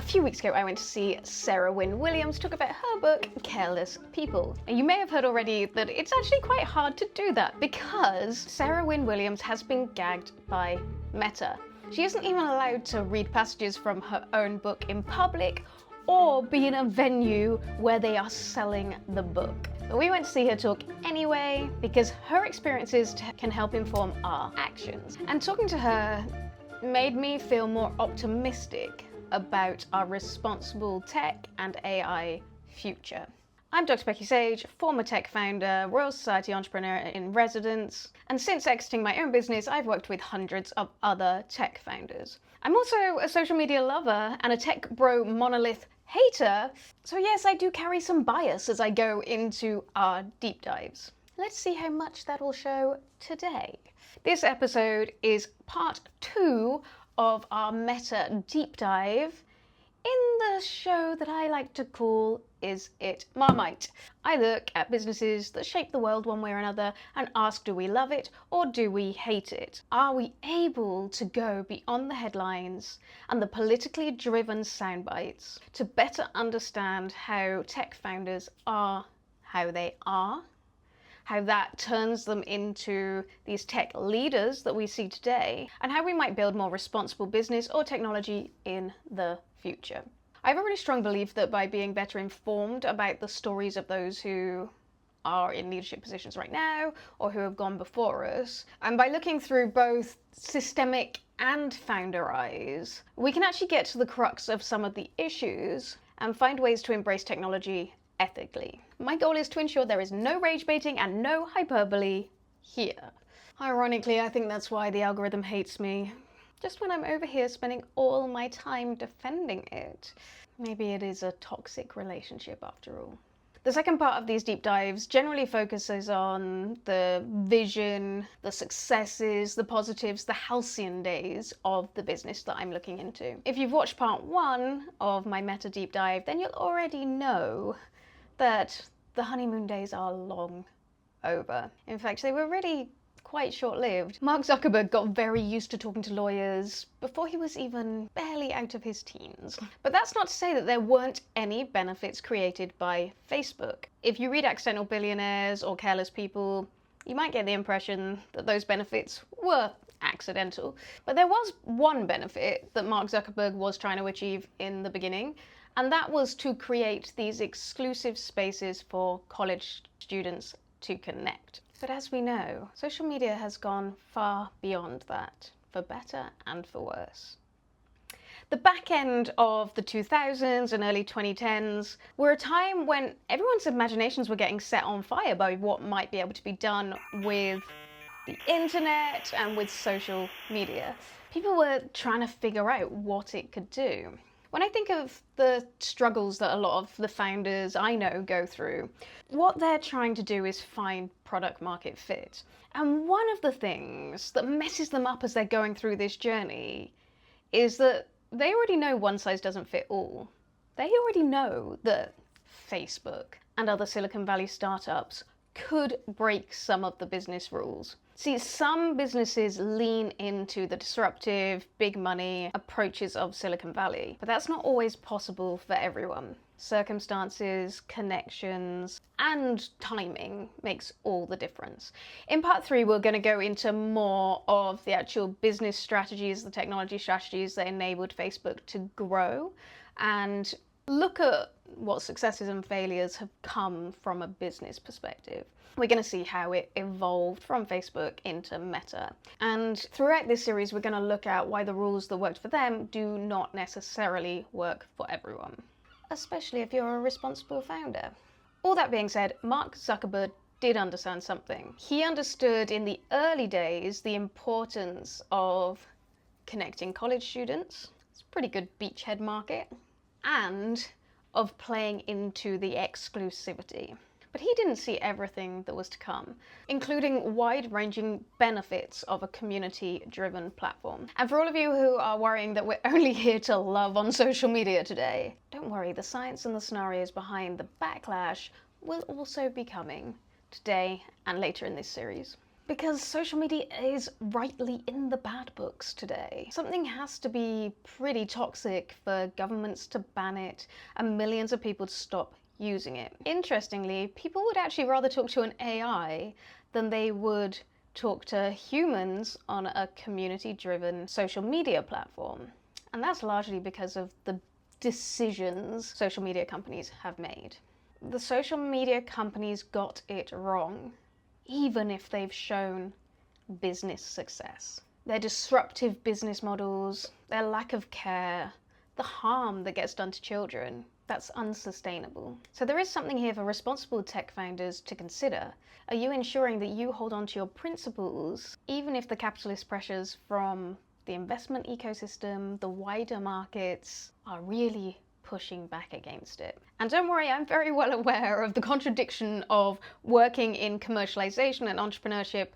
few weeks ago, I went to see Sarah Wynn-Williams talk about her book, Careless People. And you may have heard already that it's actually quite hard to do that because Sarah Wynn-Williams has been gagged by Meta. She isn't even allowed to read passages from her own book in public or be in a venue where they are selling the book. But we went to see her talk anyway because her experiences can help inform our actions. And talking to her made me feel more optimistic about our responsible tech and AI future. I'm Dr. Becky Sage, former tech founder, Royal Society entrepreneur in residence, and since exiting my own business, I've worked with hundreds of other tech founders. I'm also a social media lover and a tech bro monolith hater, so yes, I do carry some bias as I go into our deep dives. Let's see how much that will show today. This episode is part 2 of our Meta deep dive in the show that I like to call Is It Marmite? I look at businesses that shape the world one way or another and ask, do we love it or do we hate it? Are we able to go beyond the headlines and the politically driven sound bites to better understand how tech founders are how they are? How that turns them into these tech leaders that we see today, and how we might build more responsible business or technology in the future. I have a really strong belief that by being better informed about the stories of those who are in leadership positions right now or who have gone before us, and by looking through both systemic and founder eyes, we can actually get to the crux of some of the issues and find ways to embrace technology ethically. My goal is to ensure there is no rage baiting and no hyperbole here. Ironically, I think that's why the algorithm hates me. Just when I'm over here spending all my time defending it. Maybe it is a toxic relationship after all. The second part of these deep dives generally focuses on the vision, the successes, the positives, the halcyon days of the business that I'm looking into. If you've watched part 1 of my Meta deep dive, then you'll already know that the honeymoon days are long over. In fact, they were really quite short-lived. Mark Zuckerberg got very used to talking to lawyers before he was even barely out of his teens. But that's not to say that there weren't any benefits created by Facebook. If you read Accidental Billionaires or Careless People, you might get the impression that those benefits were accidental. But there was one benefit that Mark Zuckerberg was trying to achieve in the beginning, and that was to create these exclusive spaces for college students to connect. But as we know, social media has gone far beyond that, for better and for worse. The back end of the 2000s and early 2010s were a time when everyone's imaginations were getting set on fire by what might be able to be done with the internet and with social media. People were trying to figure out what it could do. When I think of the struggles that a lot of the founders I know go through, what they're trying to do is find product market fit. And one of the things that messes them up as they're going through this journey is that they already know one size doesn't fit all. They already know that Facebook and other Silicon Valley startups could break some of the business rules. See, some businesses lean into the disruptive, big money approaches of Silicon Valley, but that's not always possible for everyone. Circumstances, connections, and timing makes all the difference. In part 3, we're going to go into more of the actual business strategies, the technology strategies that enabled Facebook to grow, and look at what successes and failures have come from a business perspective. We're going to see how it evolved from Facebook into Meta. And throughout this series, we're going to look at why the rules that worked for them do not necessarily work for everyone, especially if you're a responsible founder. All that being said, Mark Zuckerberg did understand something. He understood in the early days the importance of connecting college students. It's a pretty good beachhead market. And of playing into the exclusivity. But he didn't see everything that was to come, including wide-ranging benefits of a community-driven platform. And for all of you who are worrying that we're only here to love on social media today, don't worry, the science and the scenarios behind the backlash will also be coming today and later in this series. Because social media is rightly in the bad books today. Something has to be pretty toxic for governments to ban it and millions of people to stop using it. Interestingly, people would actually rather talk to an AI than they would talk to humans on a community-driven social media platform. And that's largely because of the decisions social media companies have made. The social media companies got it wrong, even if they've shown business success. Their disruptive business models, their lack of care, the harm that gets done to children, that's unsustainable. So there is something here for responsible tech founders to consider. Are you ensuring that you hold on to your principles, even if the capitalist pressures from the investment ecosystem, the wider markets, are really pushing back against it? And don't worry, I'm very well aware of the contradiction of working in commercialization and entrepreneurship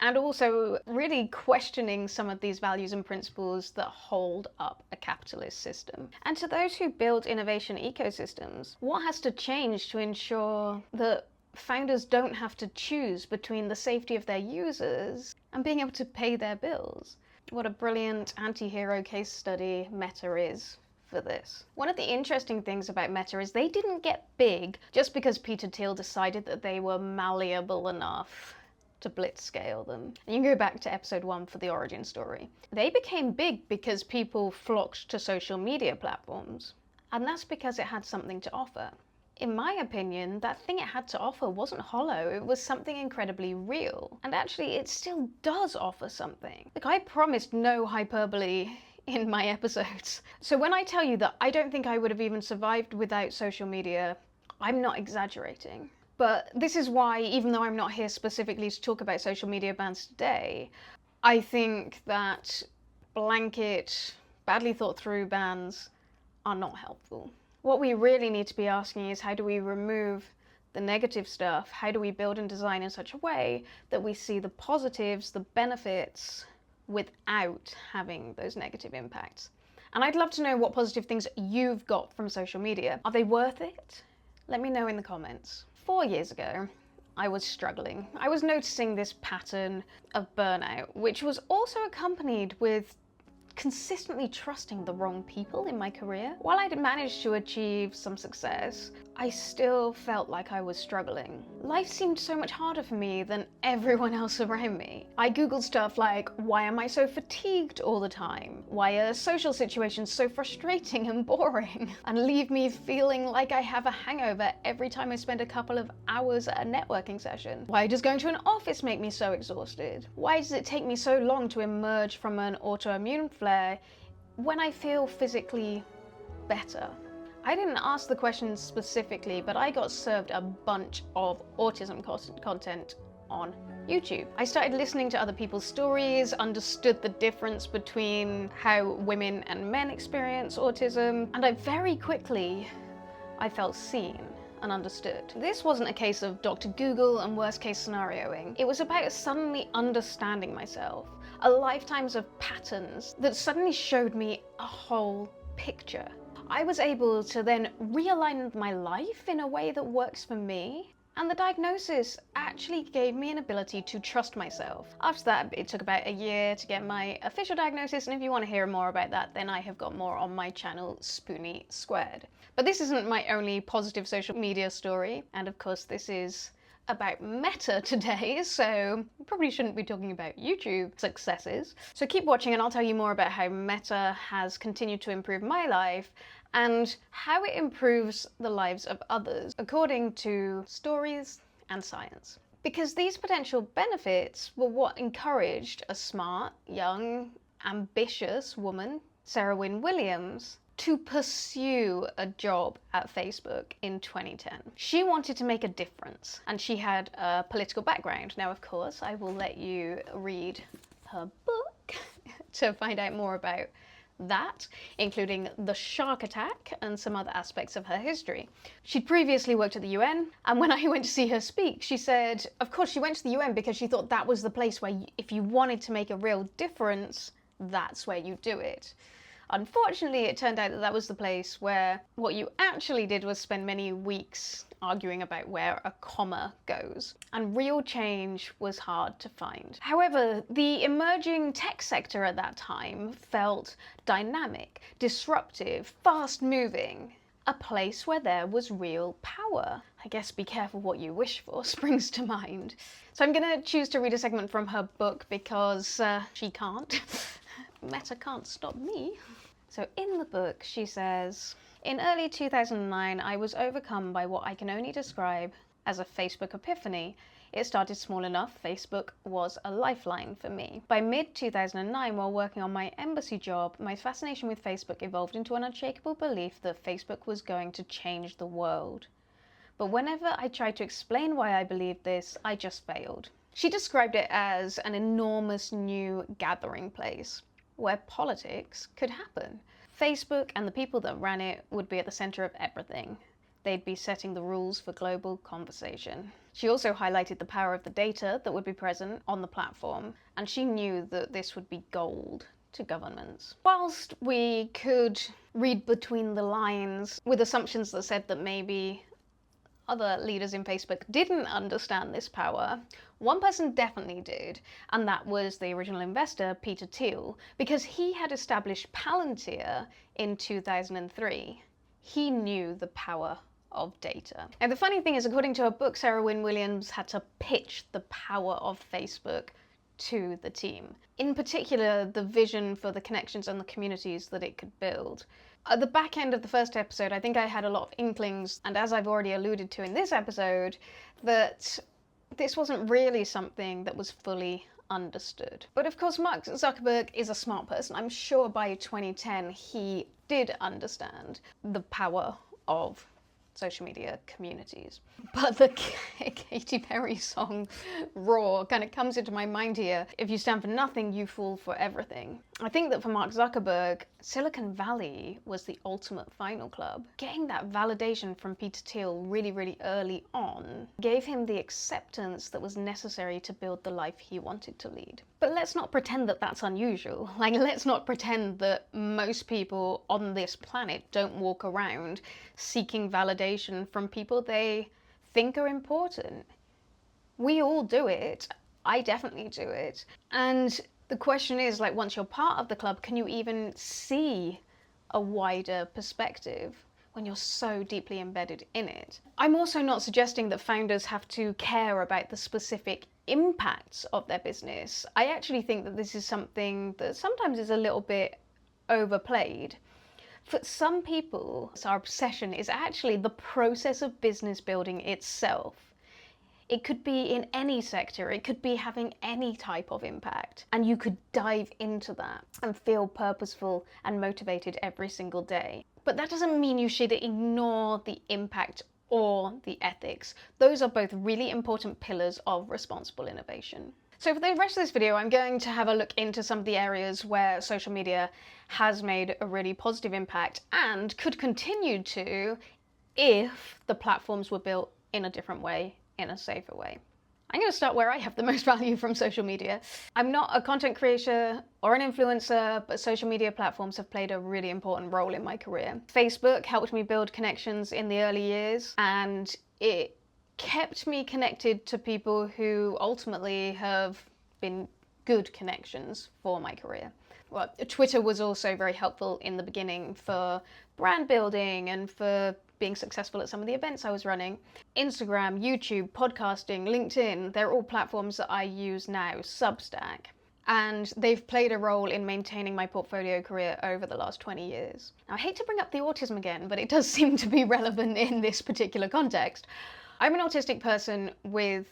and also really questioning some of these values and principles that hold up a capitalist system. And to those who build innovation ecosystems, what has to change to ensure that founders don't have to choose between the safety of their users and being able to pay their bills? What a brilliant anti-hero case study Meta is for this. One of the interesting things about Meta is they didn't get big just because Peter Thiel decided that they were malleable enough to blitzscale them. And you can go back to episode 1 for the origin story. They became big because people flocked to social media platforms. And that's because it had something to offer. In my opinion, that thing it had to offer wasn't hollow, it was something incredibly real. And actually, it still does offer something. Like, I promised no hyperbole in my episodes. So when I tell you that I don't think I would have even survived without social media, I'm not exaggerating. But this is why, even though I'm not here specifically to talk about social media bans today, I think that blanket, badly thought through bans are not helpful. What we really need to be asking is, how do we remove the negative stuff? How do we build and design in such a way that we see the positives, the benefits, without having those negative impacts? And I'd love to know what positive things you've got from social media. Are they worth it? Let me know in the comments. 4 years ago, I was struggling. I was noticing this pattern of burnout, which was also accompanied with consistently trusting the wrong people in my career. While I'd managed to achieve some success, I still felt like I was struggling. Life seemed so much harder for me than everyone else around me. I googled stuff like, why am I so fatigued all the time? Why are social situations so frustrating and boring? And leave me feeling like I have a hangover every time I spend a couple of hours at a networking session. Why does going to an office make me so exhausted? Why does it take me so long to emerge from an autoimmune flare when I feel physically better? I didn't ask the question specifically, but I got served a bunch of autism content on YouTube. I started listening to other people's stories, understood the difference between how women and men experience autism, and I felt seen and understood. This wasn't a case of Dr. Google and worst case scenarioing. It was about suddenly understanding myself, a lifetimes of patterns that suddenly showed me a whole picture. I was able to then realign my life in a way that works for me. And the diagnosis actually gave me an ability to trust myself. After that, it took about a year to get my official diagnosis, and if you want to hear more about that, then I have got more on my channel, Spoonie Squared. But this isn't my only positive social media story, and of course this is about Meta today, so we probably shouldn't be talking about YouTube successes. So keep watching and I'll tell you more about how Meta has continued to improve my life and how it improves the lives of others, according to stories and science. Because these potential benefits were what encouraged a smart, young, ambitious woman, Sarah Wynn-Williams, to pursue a job at Facebook in 2010. She wanted to make a difference, and she had a political background. Now, of course, I will let you read her book to find out more about that, including the shark attack and some other aspects of her history. She'd previously worked at the UN, and when I went to see her speak, she said, of course, she went to the UN because she thought that was the place where if you wanted to make a real difference, that's where you do it. Unfortunately, it turned out that that was the place where what you actually did was spend many weeks arguing about where a comma goes, and real change was hard to find. However, the emerging tech sector at that time felt dynamic, disruptive, fast-moving, a place where there was real power. I guess be careful what you wish for springs to mind. So I'm gonna choose to read a segment from her book because she can't. Meta can't stop me. So in the book, she says, in early 2009, I was overcome by what I can only describe as a Facebook epiphany. It started small enough, Facebook was a lifeline for me. By mid-2009, while working on my embassy job, my fascination with Facebook evolved into an unshakable belief that Facebook was going to change the world. But whenever I tried to explain why I believed this, I just failed. She described it as an enormous new gathering place where politics could happen. Facebook and the people that ran it would be at the center of everything. They'd be setting the rules for global conversation. She also highlighted the power of the data that would be present on the platform, and she knew that this would be gold to governments. Whilst we could read between the lines with assumptions that said that maybe other leaders in Facebook didn't understand this power, one person definitely did, and that was the original investor, Peter Thiel, because he had established Palantir in 2003. He knew the power of data. And the funny thing is, according to her book, Sarah Wynn-Williams had to pitch the power of Facebook to the team. In particular, the vision for the connections and the communities that it could build. At the back end of the first episode, I think I had a lot of inklings, and as I've already alluded to in this episode, that this wasn't really something that was fully understood. But of course, Mark Zuckerberg is a smart person. I'm sure by 2010 he did understand the power of social media communities. But the Katy Perry song Raw kind of comes into my mind here. If you stand for nothing, you fall for everything. I think that for Mark Zuckerberg, Silicon Valley was the ultimate final club. Getting that validation from Peter Thiel really, really early on gave him the acceptance that was necessary to build the life he wanted to lead. But let's not pretend that that's unusual. Like, let's not pretend that most people on this planet don't walk around seeking validation from people they think are important. We all do it. I definitely do it. And the question is, like, once you're part of the club, can you even see a wider perspective when you're so deeply embedded in it? I'm also not suggesting that founders have to care about the specific impacts of their business. I actually think that this is something that sometimes is a little bit overplayed. For some people, our obsession is actually the process of business building itself. It could be in any sector, it could be having any type of impact, and you could dive into that and feel purposeful and motivated every single day. But that doesn't mean you should ignore the impact or the ethics. Those are both really important pillars of responsible innovation. So for the rest of this video, I'm going to have a look into some of the areas where social media has made a really positive impact and could continue to if the platforms were built in a different way, in a safer way. I'm going to start where I have the most value from social media. I'm not a content creator or an influencer, but social media platforms have played a really important role in my career. Facebook helped me build connections in the early years, and it kept me connected to people who ultimately have been good connections for my career. Well, Twitter was also very helpful in the beginning for brand building and for being successful at some of the events I was running. Instagram, YouTube, podcasting, LinkedIn, they're all platforms that I use now, Substack. And they've played a role in maintaining my portfolio career over the last 20 years. Now, I hate to bring up the autism again, but it does seem to be relevant in this particular context. I'm an autistic person with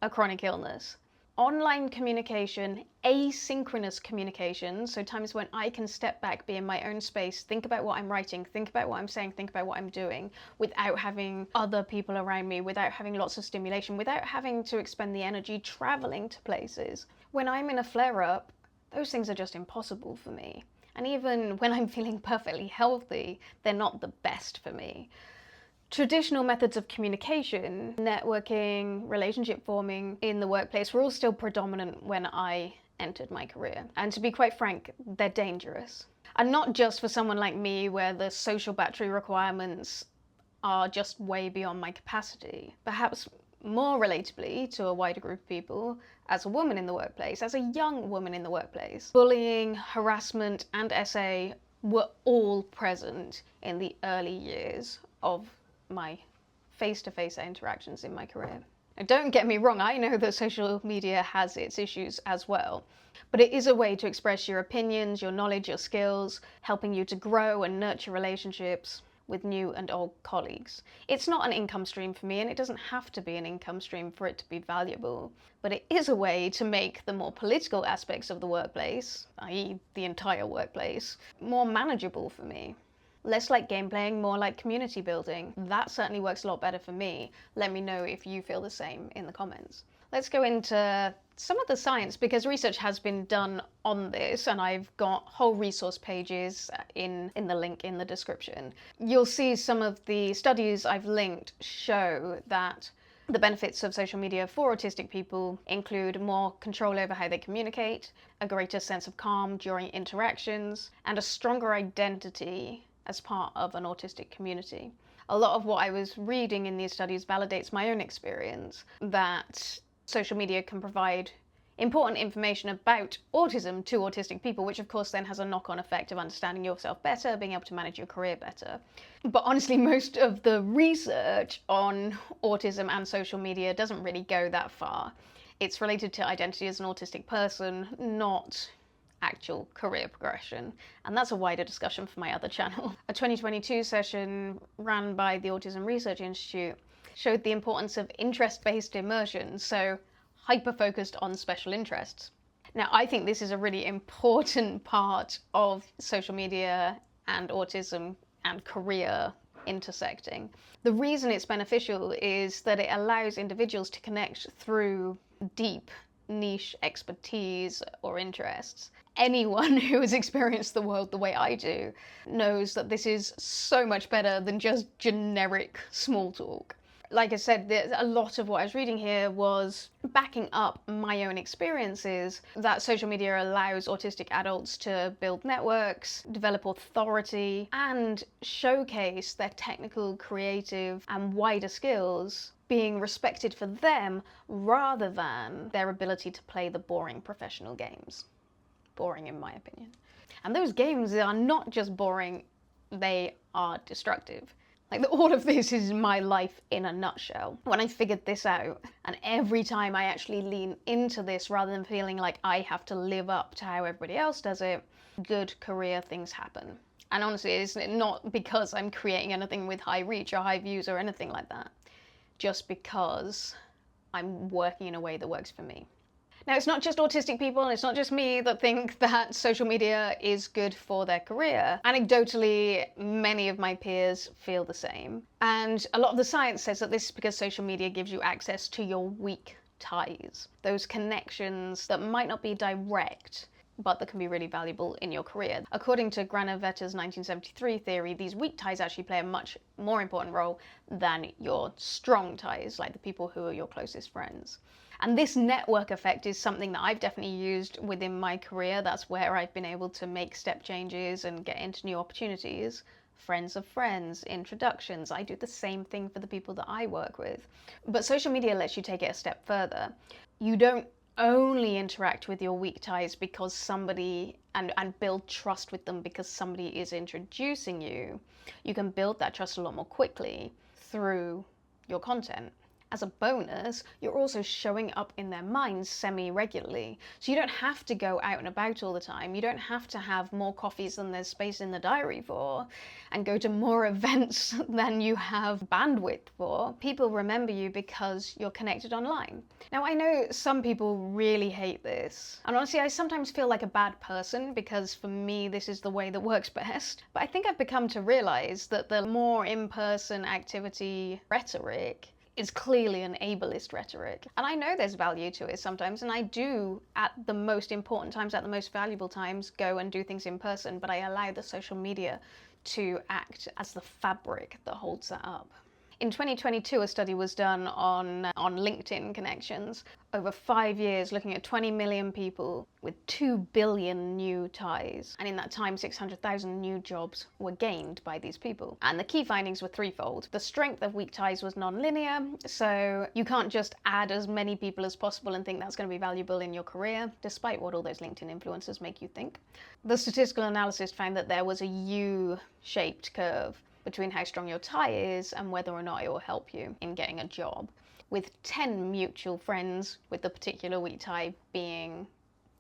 a chronic illness. Online communication, asynchronous communication, so times when I can step back, be in my own space, think about what I'm writing, think about what I'm saying, think about what I'm doing, without having other people around me, without having lots of stimulation, without having to expend the energy traveling to places. When I'm in a flare-up, those things are just impossible for me. And even when I'm feeling perfectly healthy, they're not the best for me. Traditional methods of communication, networking, relationship forming in the workplace were all still predominant when I entered my career. And to be quite frank, they're dangerous. And not just for someone like me where the social battery requirements are just way beyond my capacity. Perhaps more relatably to a wider group of people, as a woman in the workplace, as a young woman in the workplace, bullying, harassment, and SA were all present in the early years of my face-to-face interactions in my career. Now, don't get me wrong, I know that social media has its issues as well, but it is a way to express your opinions, your knowledge, your skills, helping you to grow and nurture relationships with new and old colleagues. It's not an income stream for me, and it doesn't have to be an income stream for it to be valuable, but it is a way to make the more political aspects of the workplace, i.e. the entire workplace, more manageable for me. Less like game playing, more like community building. That certainly works a lot better for me. Let me know if you feel the same in the comments. Let's go into some of the science, because research has been done on this, and I've got whole resource pages in the link in the description. You'll see some of the studies I've linked show that the benefits of social media for autistic people include more control over how they communicate, a greater sense of calm during interactions, and a stronger identity as part of an autistic community. A lot of what I was reading in these studies validates my own experience that social media can provide important information about autism to autistic people, which of course then has a knock-on effect of understanding yourself better, being able to manage your career better. But honestly, most of the research on autism and social media doesn't really go that far. It's related to identity as an autistic person, not actual career progression, and that's a wider discussion for my other channel. A 2022 session ran by the Autism Research Institute showed the importance of interest-based immersion, so hyper-focused on special interests. Now, I think this is a really important part of social media and autism and career intersecting. The reason it's beneficial is that it allows individuals to connect through deep niche expertise or interests. Anyone who has experienced the world the way I do knows that this is so much better than just generic small talk. Like I said, a lot of what I was reading here was backing up my own experiences that social media allows autistic adults to build networks, develop authority, and showcase their technical, creative, and wider skills being respected for them rather than their ability to play the boring professional games. Boring in my opinion. And those games are not just boring, they are destructive. Like, all of this is my life in a nutshell. When I figured this out, and every time I actually lean into this rather than feeling like I have to live up to how everybody else does it, good career things happen. And honestly, it's not because I'm creating anything with high reach or high views or anything like that. Just because I'm working in a way that works for me. Now, it's not just autistic people, and it's not just me that think that social media is good for their career. Anecdotally, many of my peers feel the same. And a lot of the science says that this is because social media gives you access to your weak ties. Those connections that might not be direct, but that can be really valuable in your career. According to Granovetter's 1973 theory, these weak ties actually play a much more important role than your strong ties, like the people who are your closest friends. And this network effect is something that I've definitely used within my career. That's where I've been able to make step changes and get into new opportunities. Friends of friends, introductions. I do the same thing for the people that I work with. But social media lets you take it a step further. You don't only interact with your weak ties because somebody, and build trust with them because somebody is introducing you. You can build that trust a lot more quickly through your content. As a bonus, you're also showing up in their minds semi-regularly. So you don't have to go out and about all the time. You don't have to have more coffees than there's space in the diary for, and go to more events than you have bandwidth for. People remember you because you're connected online. Now, I know some people really hate this. And honestly, I sometimes feel like a bad person because for me, this is the way that works best. But I think I've become to realize that the more in-person activity rhetoric is clearly an ableist rhetoric. And I know there's value to it sometimes, and I do, at the most important times, at the most valuable times, go and do things in person, but I allow the social media to act as the fabric that holds that up. In 2022, a study was done on LinkedIn connections over 5 years, looking at 20 million people with 2 billion new ties. And in that time, 600,000 new jobs were gained by these people. And the key findings were threefold. The strength of weak ties was non-linear, so you can't just add as many people as possible and think that's going to be valuable in your career, despite what all those LinkedIn influencers make you think. The statistical analysis found that there was a U-shaped curve between how strong your tie is and whether or not it will help you in getting a job, with 10 mutual friends with the particular weak tie being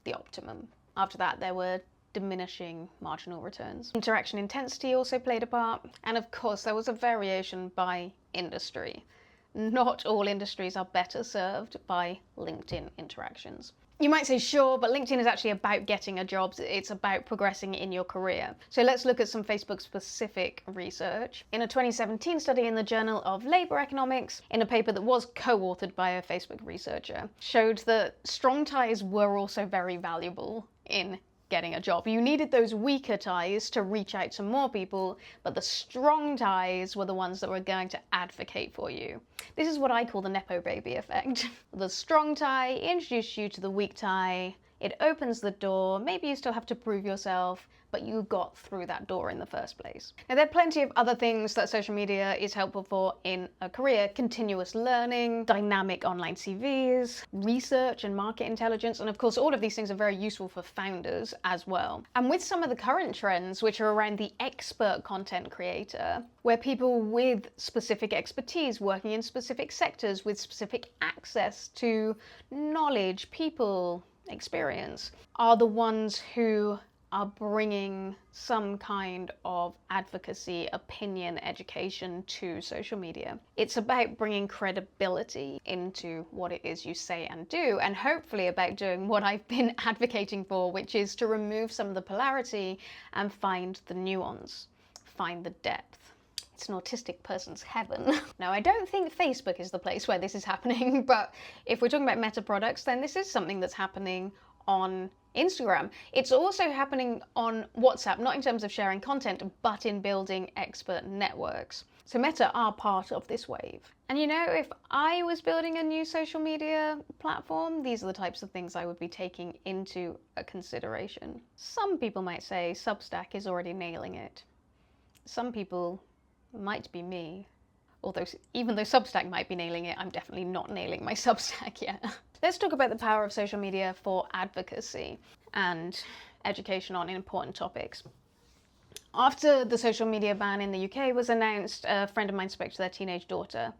the optimum. After that, there were diminishing marginal returns. Interaction intensity also played a part, and of course there was a variation by industry. Not all industries are better served by LinkedIn interactions. You might say, sure, but LinkedIn is actually about getting a job. It's about progressing in your career. So let's look at some Facebook-specific research. In a 2017 study in the Journal of Labour Economics, in a paper that was co-authored by a Facebook researcher, showed that strong ties were also very valuable in getting a job. You needed those weaker ties to reach out to more people, but the strong ties were the ones that were going to advocate for you. This is what I call the Nepo baby effect. The strong tie introduces you to the weak tie, it opens the door, maybe you still have to prove yourself, but you got through that door in the first place. Now, there are plenty of other things that social media is helpful for in a career: continuous learning, dynamic online CVs, research and market intelligence, and of course all of these things are very useful for founders as well. And with some of the current trends, which are around the expert content creator, where people with specific expertise, working in specific sectors, with specific access to knowledge, people, experience, are the ones who are bringing some kind of advocacy, opinion, education to social media. It's about bringing credibility into what it is you say and do, and hopefully about doing what I've been advocating for, which is to remove some of the polarity and find the nuance, find the depth. It's an autistic person's heaven. Now, I don't think Facebook is the place where this is happening, but if we're talking about meta products, then this is something that's happening on Instagram. It's also happening on WhatsApp, not in terms of sharing content, but in building expert networks. So Meta are part of this wave. And you know, if I was building a new social media platform, these are the types of things I would be taking into a consideration. Some people might say Substack is already nailing it. Some people might be me. Although, even though Substack might be nailing it, I'm definitely not nailing my Substack yet. Let's talk about the power of social media for advocacy and education on important topics. After the social media ban in the UK was announced, a friend of mine spoke to their teenage daughter,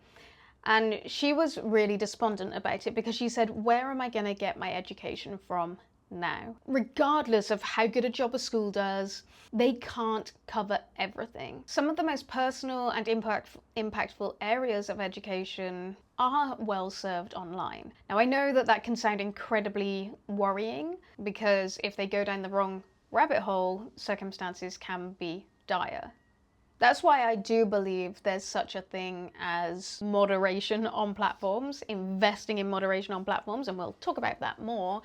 and she was really despondent about it because she said, where am I going to get my education from now? Regardless of how good a job a school does, they can't cover everything. Some of the most personal and impactful areas of education are well served online. Now, I know that that can sound incredibly worrying because if they go down the wrong rabbit hole, circumstances can be dire. That's why I do believe there's such a thing as moderation on platforms, investing in moderation on platforms, and we'll talk about that more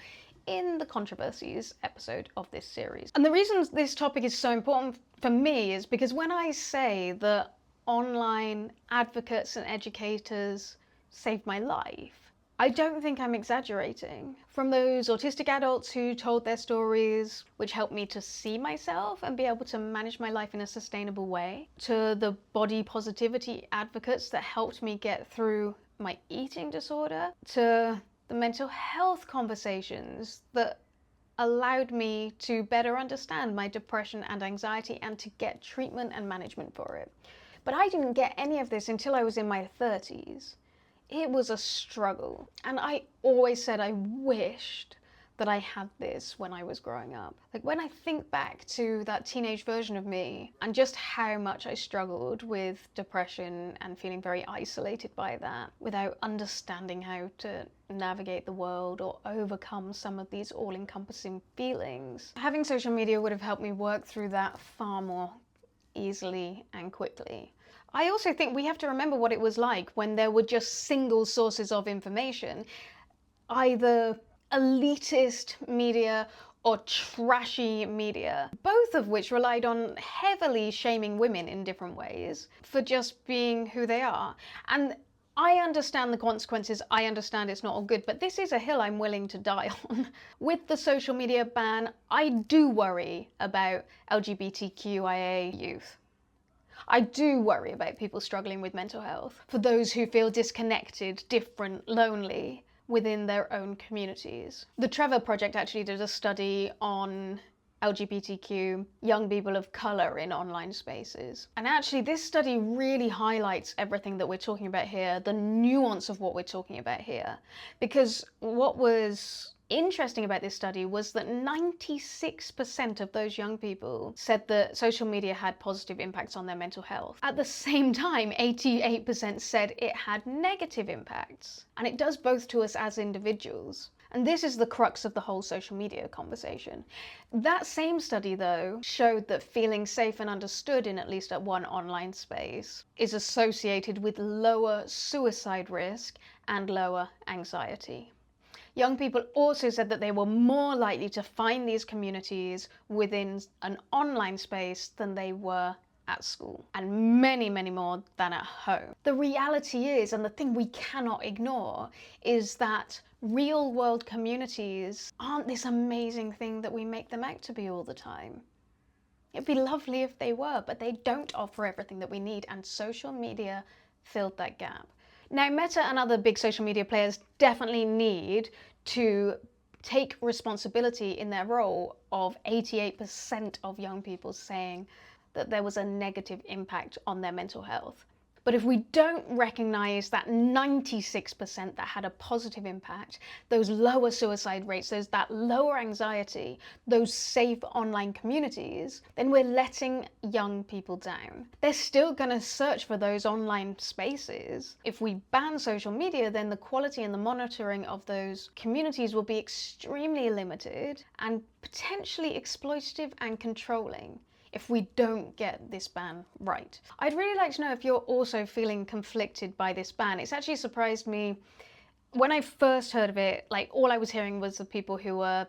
in the controversies episode of this series. And the reason this topic is so important for me is because when I say that online advocates and educators saved my life, I don't think I'm exaggerating. From those autistic adults who told their stories, which helped me to see myself and be able to manage my life in a sustainable way, to the body positivity advocates that helped me get through my eating disorder, to the mental health conversations that allowed me to better understand my depression and anxiety and to get treatment and management for it. But I didn't get any of this until I was in my 30s. It was a struggle, and I always said I wished that I had this when I was growing up. Like, when I think back to that teenage version of me and just how much I struggled with depression and feeling very isolated by that without understanding how to navigate the world or overcome some of these all-encompassing feelings, having social media would have helped me work through that far more easily and quickly. I also think we have to remember what it was like when there were just single sources of information, either elitist media or trashy media, both of which relied on heavily shaming women in different ways for just being who they are. And I understand the consequences, I understand it's not all good, but this is a hill I'm willing to die on. With the social media ban, I do worry about LGBTQIA youth. I do worry about people struggling with mental health, for those who feel disconnected, different, lonely within their own communities. The Trevor Project actually did a study on LGBTQ young people of colour in online spaces. And actually this study really highlights everything that we're talking about here, the nuance of what we're talking about here. Because what was interesting about this study was that 96% of those young people said that social media had positive impacts on their mental health. At the same time, 88% said it had negative impacts. And it does both to us as individuals. And this is the crux of the whole social media conversation. That same study, though, showed that feeling safe and understood in at least at one online space is associated with lower suicide risk and lower anxiety. Young people also said that they were more likely to find these communities within an online space than they were at school, and many, many more than at home. The reality is, and the thing we cannot ignore, is that real world communities aren't this amazing thing that we make them out to be all the time. It'd be lovely if they were, but they don't offer everything that we need, and social media filled that gap. Now, Meta and other big social media players definitely need to take responsibility in their role of 88% of young people saying that there was a negative impact on their mental health. But if we don't recognise that 96% that had a positive impact, those lower suicide rates, that lower anxiety, those safe online communities, then we're letting young people down. They're still going to search for those online spaces. If we ban social media, then the quality and the monitoring of those communities will be extremely limited and potentially exploitative and controlling if we don't get this ban right. I'd really like to know if you're also feeling conflicted by this ban. It's actually surprised me. When I first heard of it, like, all I was hearing was of people who were,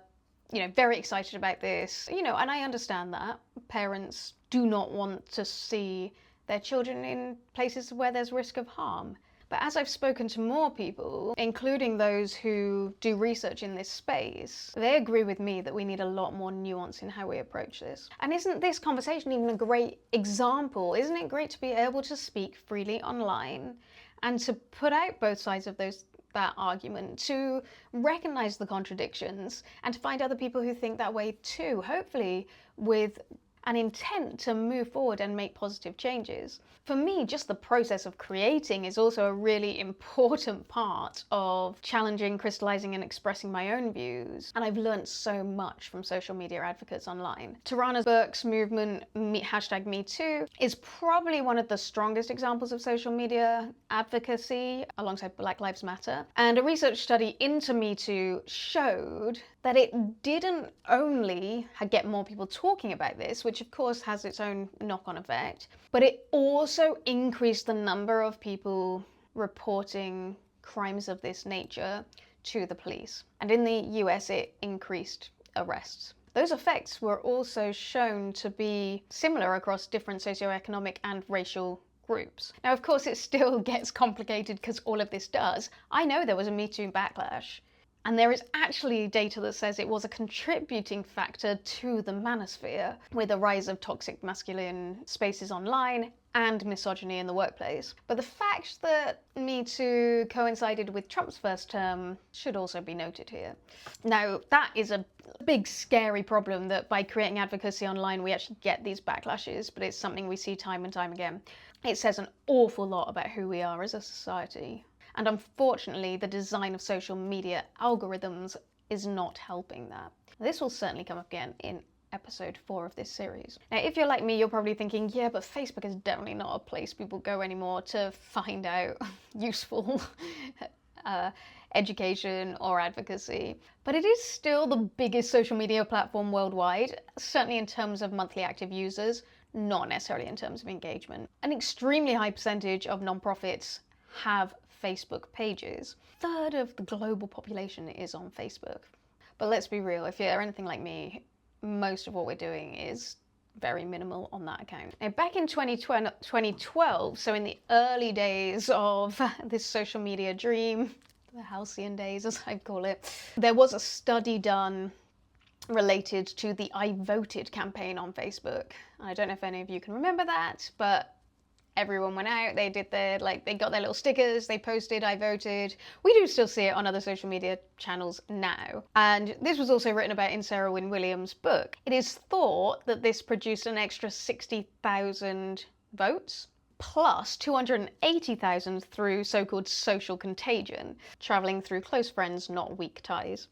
very excited about this, and I understand that. Parents do not want to see their children in places where there's risk of harm. But as I've spoken to more people, including those who do research in this space, they agree with me that we need a lot more nuance in how we approach this. And isn't this conversation even a great example? Isn't it great to be able to speak freely online and to put out both sides of that argument, to recognize the contradictions and to find other people who think that way too, hopefully with an intent to move forward and make positive changes. For me, just the process of creating is also a really important part of challenging, crystallizing, and expressing my own views. And I've learned so much from social media advocates online. Tarana Burke's movement, #MeToo, is probably one of the strongest examples of social media advocacy alongside Black Lives Matter. And a research study into Me Too showed that it didn't only get more people talking about this, which of course has its own knock-on effect, but it also increased the number of people reporting crimes of this nature to the police. And in the US, it increased arrests. Those effects were also shown to be similar across different socioeconomic and racial groups. Now, of course, it still gets complicated because all of this does. I know there was a Me Too backlash. And there is actually data that says it was a contributing factor to the manosphere, with a rise of toxic masculine spaces online and misogyny in the workplace. But the fact that Me Too coincided with Trump's first term should also be noted here. Now, that is a big, scary problem, that by creating advocacy online, we actually get these backlashes, but it's something we see time and time again. It says an awful lot about who we are as a society. And unfortunately, the design of social media algorithms is not helping that. This will certainly come up again in episode 4 of this series. Now, if you're like me, you're probably thinking, yeah, but Facebook is definitely not a place people go anymore to find out useful education or advocacy. But it is still the biggest social media platform worldwide, certainly in terms of monthly active users, not necessarily in terms of engagement. An extremely high percentage of nonprofits have Facebook pages. A third of the global population is on Facebook. But let's be real, if you're anything like me, most of what we're doing is very minimal on that account. Now, back in 2012, so in the early days of this social media dream, the halcyon days as I call it, there was a study done related to the I Voted campaign on Facebook. I don't know if any of you can remember that, but everyone went out, they did their, they got their little stickers, they posted, I voted. We do still see it on other social media channels now. And this was also written about in Sarah Wynn-Williams' book. It is thought that this produced an extra 60,000 votes, plus 280,000 through so-called social contagion, traveling through close friends, not weak ties.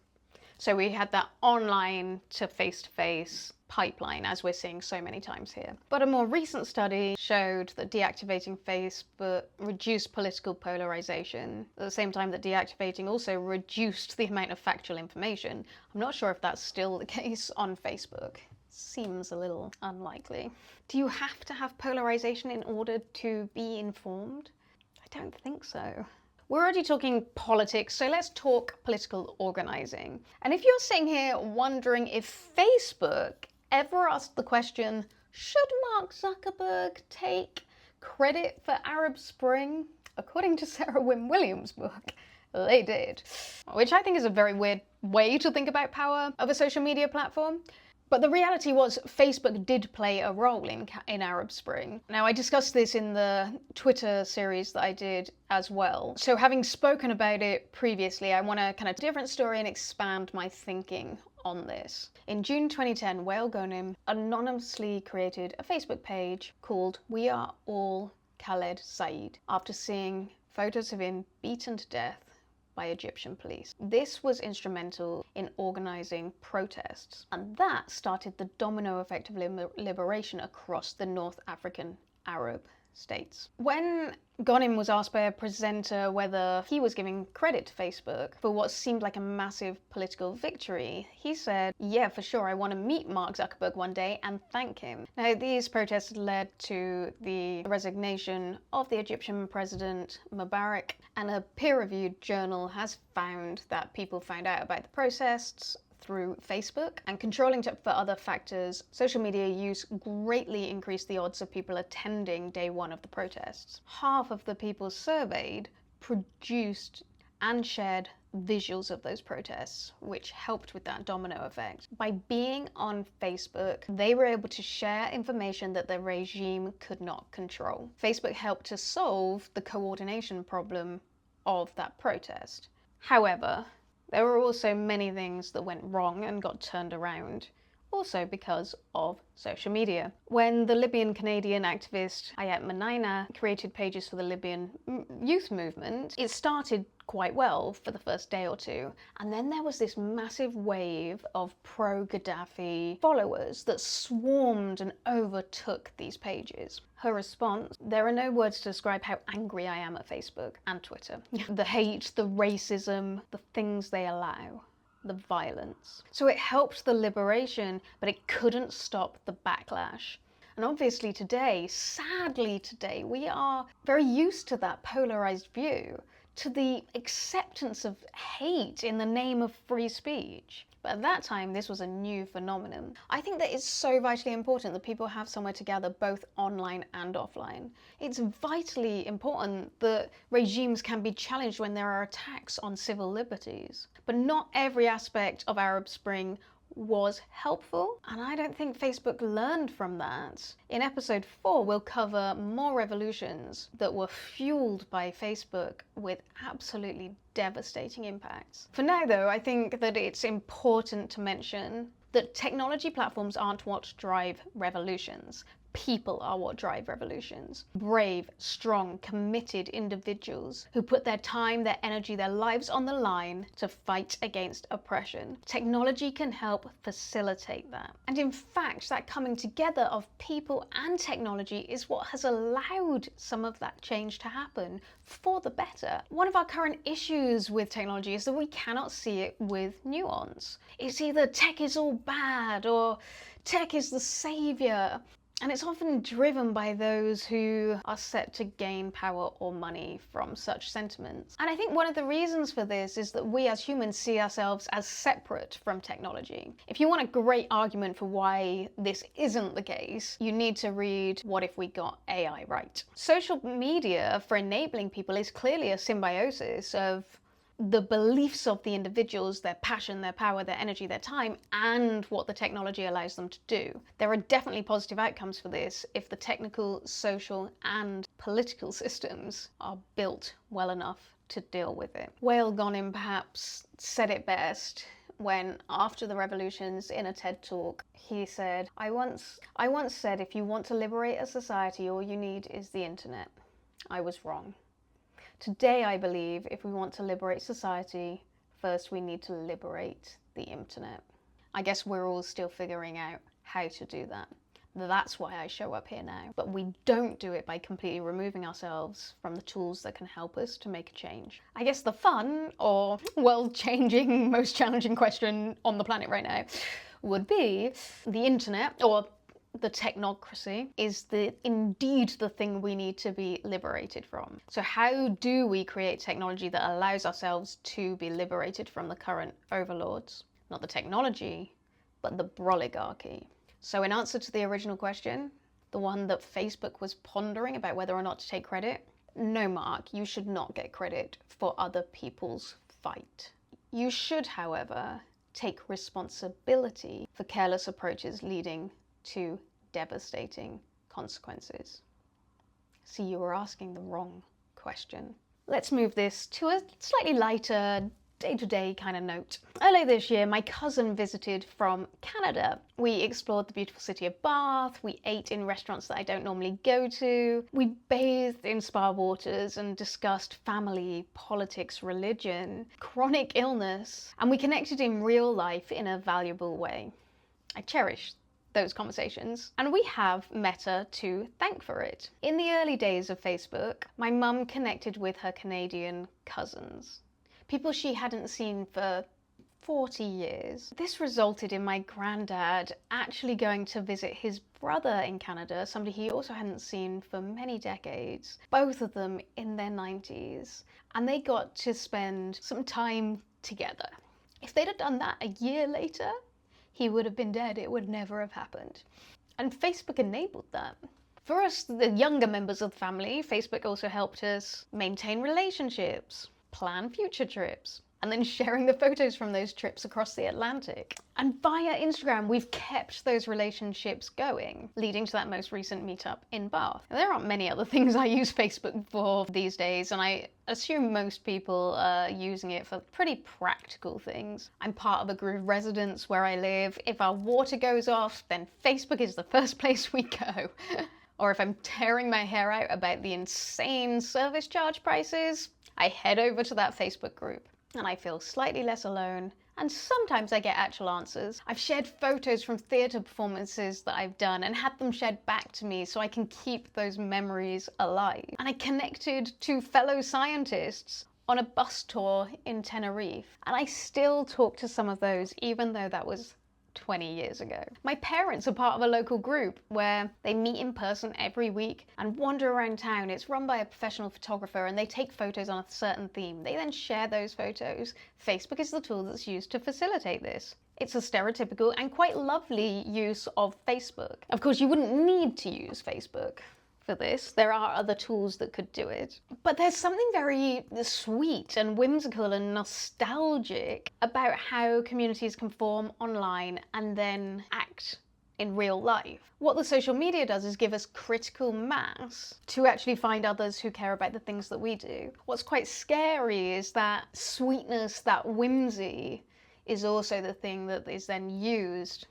So we had that online to face-to-face pipeline, as we're seeing so many times here. But a more recent study showed that deactivating Facebook reduced political polarization, at the same time that deactivating also reduced the amount of factual information. I'm not sure if that's still the case on Facebook. Seems a little unlikely. Do you have to have polarization in order to be informed? I don't think so. We're already talking politics, so let's talk political organizing. And if you're sitting here wondering if Facebook ever asked the question, should Mark Zuckerberg take credit for Arab Spring? According to Sarah Wynn-Williams' book, they did. Which I think is a very weird way to think about power of a social media platform. But the reality was Facebook did play a role in Arab Spring. Now, I discussed this in the Twitter series that I did as well. So having spoken about it previously, I want to kind of different story and expand my thinking on this. In June 2010, Wael Ghonim anonymously created a Facebook page called We Are All Khaled Said after seeing photos of him beaten to death by Egyptian police. This was instrumental in organising protests, and that started the domino effect of liberation across the North African Arab states. When Ghonim was asked by a presenter whether he was giving credit to Facebook for what seemed like a massive political victory, he said, yeah, for sure, I want to meet Mark Zuckerberg one day and thank him. Now, these protests led to the resignation of the Egyptian president Mubarak, and a peer-reviewed journal has found that people found out about the protests through Facebook, and controlling for other factors, social media use greatly increased the odds of people attending day one of the protests. Half of the people surveyed produced and shared visuals of those protests, which helped with that domino effect. By being on Facebook, they were able to share information that the regime could not control. Facebook helped to solve the coordination problem of that protest. However, there were also many things that went wrong and got turned around, also because of social media. When the Libyan-Canadian activist Hayat Manaina created pages for the Libyan youth movement, it started quite well for the first day or two, and then there was this massive wave of pro-Gaddafi followers that swarmed and overtook these pages. Her response: there are no words to describe how angry I am at Facebook and Twitter. The hate, the racism, the things they allow, the violence. So it helped the liberation, but it couldn't stop the backlash. And obviously today, sadly today, we are very used to that polarized view, to the acceptance of hate in the name of free speech. But at that time, this was a new phenomenon. I think that it's so vitally important that people have somewhere to gather both online and offline. It's vitally important that regimes can be challenged when there are attacks on civil liberties. But not every aspect of Arab Spring was helpful, and I don't think Facebook learned from that. In episode 4, we'll cover more revolutions that were fueled by Facebook with absolutely devastating impacts. For now though, I think that it's important to mention that technology platforms aren't what drive revolutions. People are what drive revolutions. Brave, strong, committed individuals who put their time, their energy, their lives on the line to fight against oppression. Technology can help facilitate that. And in fact, that coming together of people and technology is what has allowed some of that change to happen for the better. One of our current issues with technology is that we cannot see it with nuance. It's either tech is all bad or tech is the savior. And it's often driven by those who are set to gain power or money from such sentiments. And I think one of the reasons for this is that we as humans see ourselves as separate from technology. If you want a great argument for why this isn't the case, you need to read What If We Got AI Right? Social media for enabling people is clearly a symbiosis of the beliefs of the individuals, their passion, their power, their energy, their time, and what the technology allows them to do. There are definitely positive outcomes for this if the technical, social, and political systems are built well enough to deal with it. Whale Gonim perhaps said it best when, after the revolutions, in a TED talk, he said, I once said, if you want to liberate a society, all you need is the internet. I was wrong. Today, I believe if we want to liberate society, first we need to liberate the internet. I guess we're all still figuring out how to do that. That's why I show up here now. But we don't do it by completely removing ourselves from the tools that can help us to make a change. I guess the fun, or world-changing, most challenging question on the planet right now would be the internet, or the technocracy, is indeed the thing we need to be liberated from. So how do we create technology that allows ourselves to be liberated from the current overlords? Not the technology, but the broligarchy. So in answer to the original question, the one that Facebook was pondering about whether or not to take credit, no, Mark, you should not get credit for other people's fight. You should, however, take responsibility for careless approaches leading to devastating consequences. See, you were asking the wrong question. Let's move this to a slightly lighter, day-to-day kind of note. Earlier this year, my cousin visited from Canada. We explored the beautiful city of Bath, we ate in restaurants that I don't normally go to, we bathed in spa waters and discussed family, politics, religion, chronic illness, and we connected in real life in a valuable way. I cherish those conversations, and we have Meta to thank for it. In the early days of Facebook, my mum connected with her Canadian cousins, people she hadn't seen for 40 years. This resulted in my granddad actually going to visit his brother in Canada, somebody he also hadn't seen for many decades, both of them in their 90s, and they got to spend some time together. If they'd have done that a year later, he would have been dead. It would never have happened. And Facebook enabled that. For us, the younger members of the family, Facebook also helped us maintain relationships, plan future trips, and then sharing the photos from those trips across the Atlantic. And via Instagram, we've kept those relationships going, leading to that most recent meetup in Bath. There aren't many other things I use Facebook for these days, and I assume most people are using it for pretty practical things. I'm part of a group of residents where I live. If our water goes off, then Facebook is the first place we go. Or if I'm tearing my hair out about the insane service charge prices, I head over to that Facebook group. And I feel slightly less alone, and sometimes I get actual answers. I've shared photos from theatre performances that I've done and had them shared back to me so I can keep those memories alive. And I connected to fellow scientists on a bus tour in Tenerife, and I still talk to some of those even though that was 20 years ago. My parents are part of a local group where they meet in person every week and wander around town. It's run by a professional photographer and they take photos on a certain theme. They then share those photos. Facebook is the tool that's used to facilitate this. It's a stereotypical and quite lovely use of Facebook. Of course, you wouldn't need to use Facebook for this. There are other tools that could do it. But there's something very sweet and whimsical and nostalgic about how communities can form online and then act in real life. What the social media does is give us critical mass to actually find others who care about the things that we do. What's quite scary is that sweetness, that whimsy, is also the thing that is then used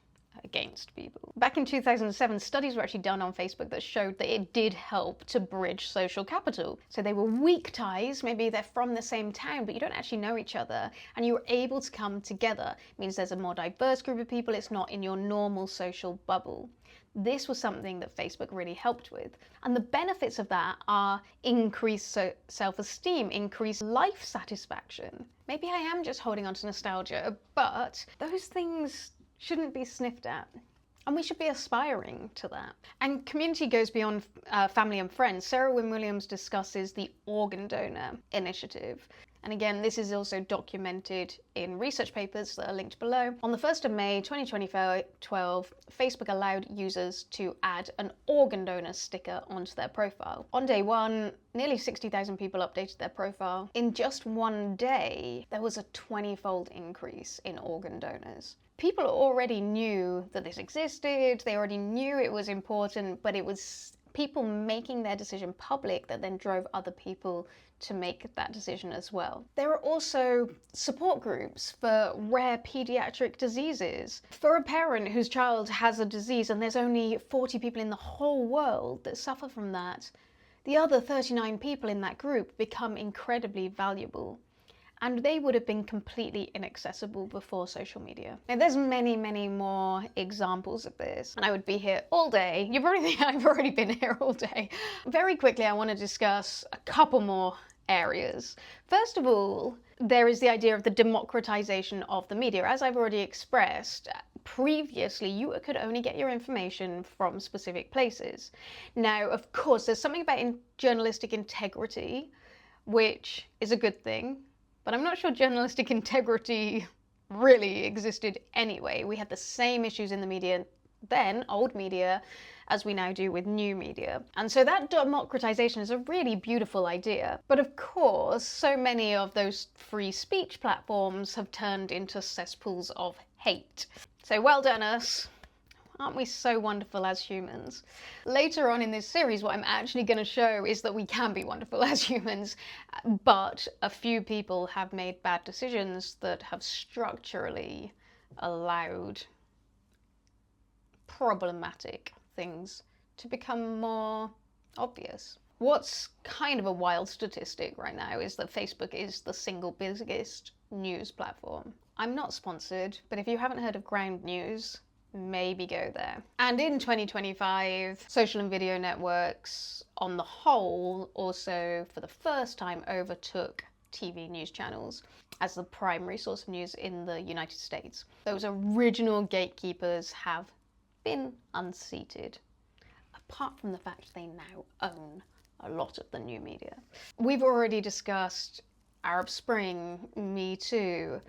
against people. Back in 2007, studies were actually done on Facebook that showed that it did help to bridge social capital. So they were weak ties, maybe they're from the same town, but you don't actually know each other, and you were able to come together. It means there's a more diverse group of people, it's not in your normal social bubble. This was something that Facebook really helped with. And the benefits of that are increased self-esteem, increased life satisfaction. Maybe I am just holding on to nostalgia, but those things shouldn't be sniffed at. And we should be aspiring to that. And community goes beyond family and friends. Sarah Wynn-Williams discusses the organ donor initiative. And again, this is also documented in research papers that are linked below. On the 1st of May 2012, Facebook allowed users to add an organ donor sticker onto their profile. On day one, nearly 60,000 people updated their profile. In just one day, there was a 20-fold increase in organ donors. People already knew that this existed, they already knew it was important, but it was people making their decision public that then drove other people to make that decision as well. There are also support groups for rare pediatric diseases. For a parent whose child has a disease and there's only 40 people in the whole world that suffer from that, the other 39 people in that group become incredibly valuable. And they would have been completely inaccessible before social media. And there's many, many more examples of this, and I would be here all day. You probably think I've already been here all day. Very quickly, I want to discuss a couple more areas. First of all, there is the idea of the democratization of the media. As I've already expressed, previously you could only get your information from specific places. Now, of course, there's something about journalistic integrity, which is a good thing. But I'm not sure journalistic integrity really existed anyway. We had the same issues in the media then, old media, as we now do with new media. And so that democratization is a really beautiful idea. But of course, so many of those free speech platforms have turned into cesspools of hate. So well done us. Aren't we so wonderful as humans? Later on in this series, what I'm actually going to show is that we can be wonderful as humans, but a few people have made bad decisions that have structurally allowed problematic things to become more obvious. What's kind of a wild statistic right now is that Facebook is the single biggest news platform. I'm not sponsored, but if you haven't heard of Ground News, maybe go there. And in 2025, social and video networks on the whole also for the first time overtook TV news channels as the primary source of news in the United States. Those original gatekeepers have been unseated, apart from the fact they now own a lot of the new media. We've already discussed Arab Spring, Me Too,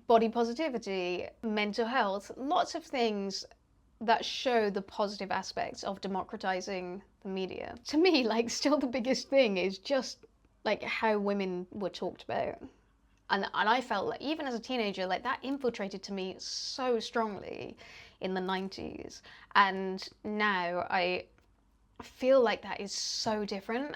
body positivity, mental health, lots of things that show the positive aspects of democratizing the media. To me, like, still the biggest thing is just like how women were talked about. And I felt like even as a teenager, like that infiltrated to me so strongly in the 90s. And now I feel like that is so different.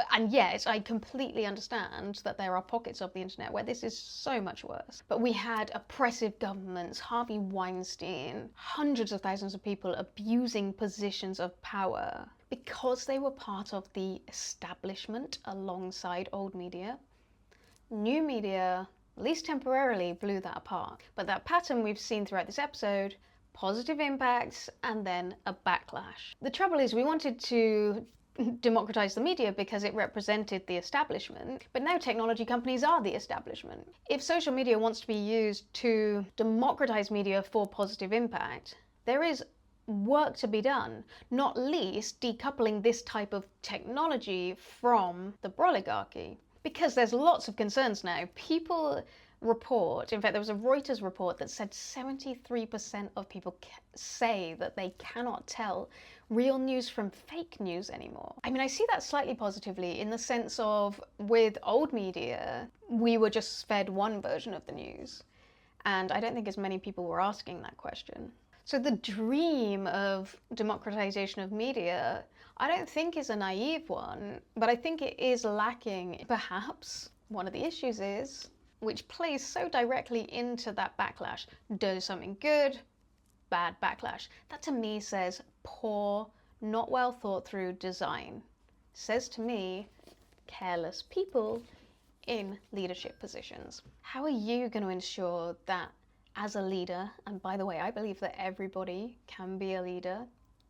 And yet, I completely understand that there are pockets of the internet where this is so much worse. But we had oppressive governments, Harvey Weinstein, hundreds of thousands of people abusing positions of power because they were part of the establishment alongside old media. New media, at least temporarily, blew that apart. But that pattern we've seen throughout this episode, positive impacts and then a backlash. The trouble is we wanted to democratize the media because it represented the establishment, but now technology companies are the establishment. If social media wants to be used to democratize media for positive impact, there is work to be done, not least decoupling this type of technology from the oligarchy. Because there's lots of concerns now. People report, in fact there was a Reuters report that said 73% of people say that they cannot tell real news from fake news anymore. I mean, I see that slightly positively in the sense of with old media, we were just fed one version of the news. And I don't think as many people were asking that question. So the dream of democratization of media, I don't think is a naive one, but I think it is lacking. Perhaps one of the issues is, which plays so directly into that backlash, do something good, bad backlash. That to me says poor, not well thought through design. Says to me, careless people in leadership positions. How are you going to ensure that as a leader, and by the way, I believe that everybody can be a leader,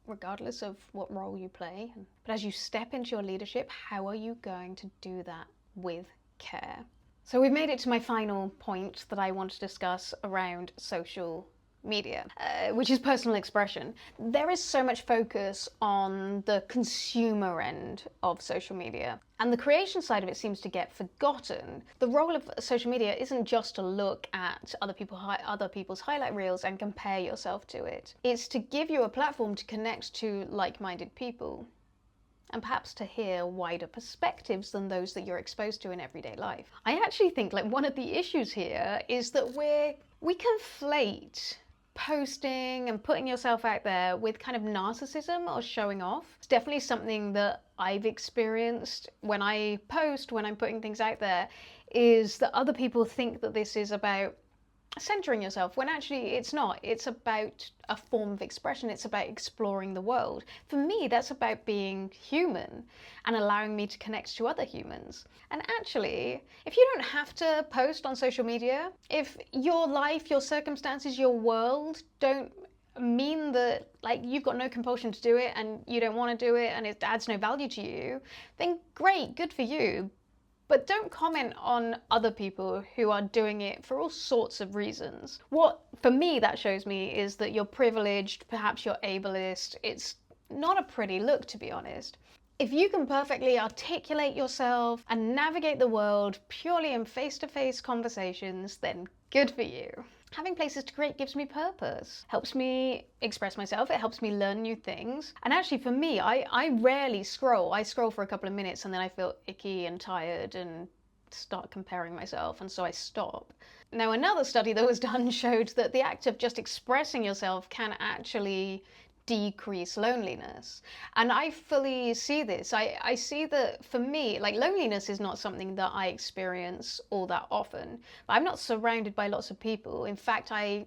regardless of what role you play. But as you step into your leadership, how are you going to do that with care? So we've made it to my final point that I want to discuss around social media, which is personal expression. There is so much focus on the consumer end of social media, and the creation side of it seems to get forgotten. The role of social media isn't just to look at other people's highlight reels and compare yourself to it. It's to give you a platform to connect to like-minded people, and perhaps to hear wider perspectives than those that you're exposed to in everyday life. I actually think like one of the issues here is that we conflate posting and putting yourself out there with kind of narcissism or showing off. It's definitely something that I've experienced when I post, when I'm putting things out there, is that other people think that this is about centering yourself, when actually it's not. It's about a form of expression. It's about exploring the world. For me, that's about being human and allowing me to connect to other humans. And actually, if you don't have to post on social media, if your life, your circumstances, your world don't mean that like you've got no compulsion to do it and you don't want to do it and it adds no value to you, then great, good for you. But don't comment on other people who are doing it for all sorts of reasons. What, for me, that shows me is that you're privileged, perhaps you're ableist. It's not a pretty look, to be honest. If you can perfectly articulate yourself and navigate the world purely in face-to-face conversations, then good for you. Having places to create gives me purpose, helps me express myself, it helps me learn new things. And actually for me, I rarely scroll. I scroll for a couple of minutes and then I feel icky and tired and start comparing myself, and so I stop. Now, another study that was done showed that the act of just expressing yourself can actually decrease loneliness. And I fully see this. I see that for me, like, loneliness is not something that I experience all that often. I'm not surrounded by lots of people. In fact, I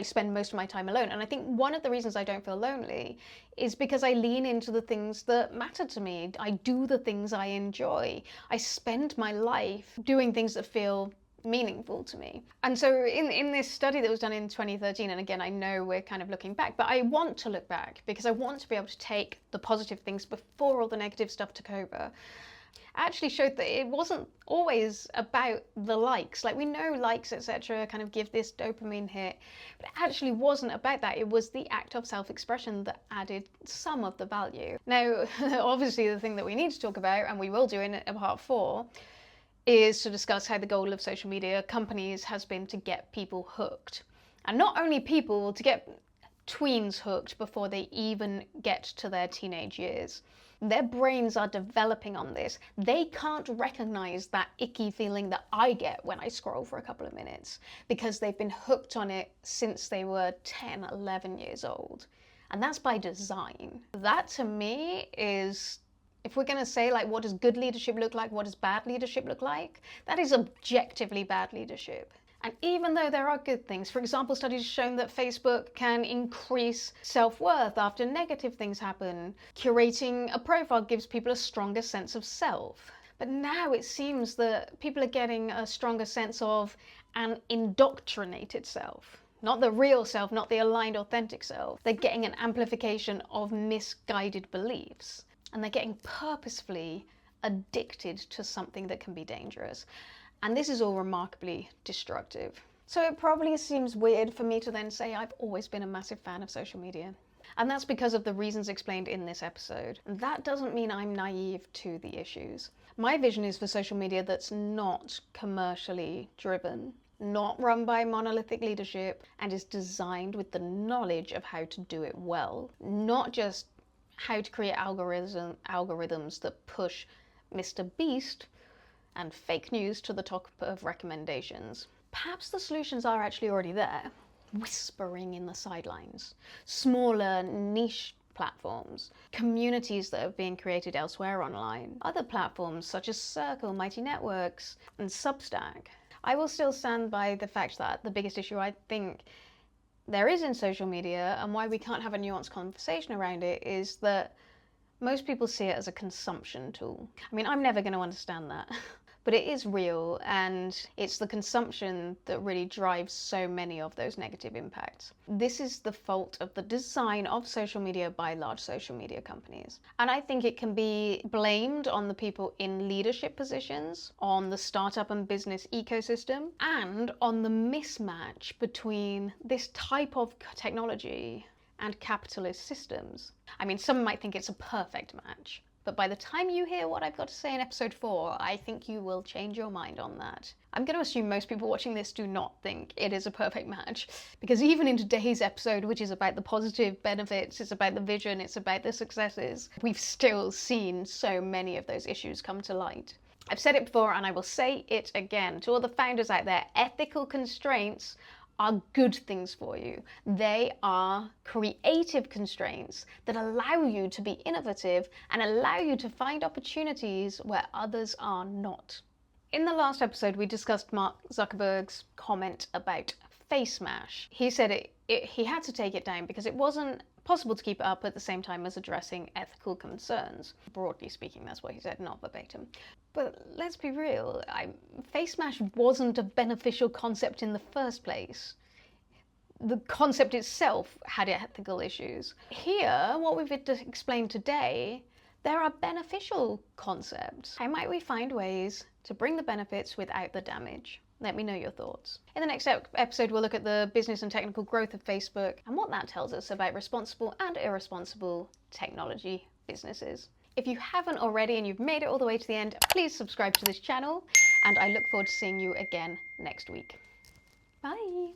spend most of my time alone. And I think one of the reasons I don't feel lonely is because I lean into the things that matter to me. I do the things I enjoy. I spend my life doing things that feel meaningful to me. And so in this study that was done in 2013, and again, I know we're kind of looking back, but I want to look back because I want to be able to take the positive things before all the negative stuff took over. Actually showed that it wasn't always about the likes. Like, we know likes, etc., kind of give this dopamine hit, but it actually wasn't about that. It was the act of self-expression that added some of the value. Now, obviously the thing that we need to talk about, and we will do in part 4, is to discuss how the goal of social media companies has been to get people hooked. And not only people, to get tweens hooked before they even get to their teenage years. Their brains are developing on this. They can't recognize that icky feeling that I get when I scroll for a couple of minutes because they've been hooked on it since they were 10, 11 years old. And that's by design. That to me is, if we're going to say, like, what does good leadership look like, what does bad leadership look like, that is objectively bad leadership. And even though there are good things, for example, studies have shown that Facebook can increase self-worth after negative things happen. Curating a profile gives people a stronger sense of self. But now it seems that people are getting a stronger sense of an indoctrinated self. Not the real self, not the aligned, authentic self. They're getting an amplification of misguided beliefs. And they're getting purposefully addicted to something that can be dangerous. And this is all remarkably destructive. So it probably seems weird for me to then say I've always been a massive fan of social media. And that's because of the reasons explained in this episode. And that doesn't mean I'm naive to the issues. My vision is for social media that's not commercially driven, not run by monolithic leadership, and is designed with the knowledge of how to do it well. Not just how to create algorithms that push Mr. Beast and fake news to the top of recommendations. Perhaps the solutions are actually already there, whispering in the sidelines. Smaller niche platforms, communities that are being created elsewhere online, other platforms such as Circle, Mighty Networks, and Substack. I will still stand by the fact that the biggest issue I think there is in social media, and why we can't have a nuanced conversation around it, is that most people see it as a consumption tool. I mean, I'm never going to understand that. but it is real, and it's the consumption that really drives so many of those negative impacts. This is the fault of the design of social media by large social media companies. And I think it can be blamed on the people in leadership positions, on the startup and business ecosystem, and on the mismatch between this type of technology and capitalist systems. I mean, some might think it's a perfect match, but by the time you hear what I've got to say in episode 4, I think you will change your mind on that. I'm going to assume most people watching this do not think it is a perfect match, because even in today's episode, which is about the positive benefits, it's about the vision, it's about the successes, we've still seen so many of those issues come to light. I've said it before and I will say it again. To all the founders out there, ethical constraints are good things for you. They are creative constraints that allow you to be innovative and allow you to find opportunities where others are not. In the last episode, we discussed Mark Zuckerberg's comment about face smash. He said he had to take it down because it wasn't possible to keep it up at the same time as addressing ethical concerns. Broadly speaking, that's what he said, not verbatim. But let's be real, face smash wasn't a beneficial concept in the first place. The concept itself had ethical issues. Here, what we've explained today, there are beneficial concepts. How might we find ways to bring the benefits without the damage? Let me know your thoughts. In the next episode, we'll look at the business and technical growth of Facebook and what that tells us about responsible and irresponsible technology businesses. If you haven't already and you've made it all the way to the end, please subscribe to this channel, and I look forward to seeing you again next week. Bye.